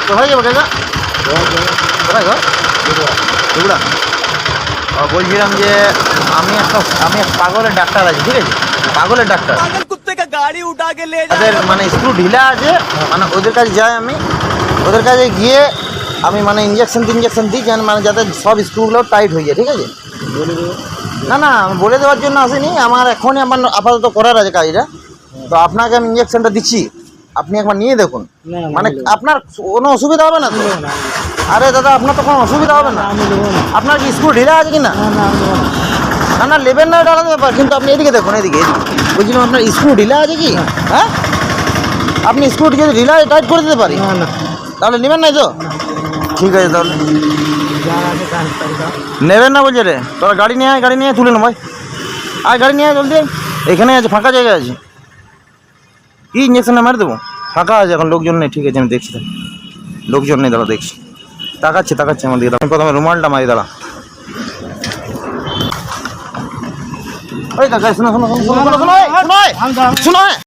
কোথায় যাবো কাকা? কোথায় গো? দুগুড়া। বলছিলাম যে আমি একটা পাগলের ডাক্তার আছি, ঠিক আছে? পাগলের ডাক্তার, গাড়ি উঠা কে লে তাদের মানে স্ক্রু ঢিলা আছে, মানে ওদের কাছে যাই আমি, ওদের কাছে গিয়ে আমি মানে ইঞ্জেকশন দিই যেন মানে যাতে সব স্ক্রুগুলো টাইট হয়ে যায়, ঠিক আছে? না না, আমি বলে দেওয়ার জন্য আসিনি, আমার এখনই আমার আপাতত করার আছে কাজটা। তো আপনাকে আমি ইঞ্জেকশনটা দিচ্ছি, আপনি একবার নিয়ে দেখুন, মানে আপনার কোনো অসুবিধা হবে না তো? আরে দাদা, আপনার তো কোনো অসুবিধা হবে না। আপনার কি স্ক্রু ঢিলা আছে কি না? না না, নেবেন না, এটা আলাদা ব্যাপার, কিন্তু আপনি এদিকে দেখুন, এদিকে বলছিলাম আপনার স্ক্রু ঢিলা আছে কি? হ্যাঁ, আপনি স্ক্রুটি যদি ঢিলা টাইট করে দিতে পারি তাহলে নেবেন নাই তো? ঠিক আছে তাহলে নেবেন না বলছে রে। তোরা গাড়ি নিয়ে তুলে নো ভাই, আয় গাড়ি নিয়ে জলদি, এখানে আছে, ফাঁকা জায়গা আছে। কি ইঞ্জেকশনে মারি দেবো? ফাঁকা আছে এখন, লোকজন নেই, ঠিক আছে আমি দেখছি, লোকজন নেই, দাঁড়া দেখছি। তাকাচ্ছে আমার দিকে, আমি প্রথমে রুমালটা মারি, দাঁড়া। ওই কাকা, শোনো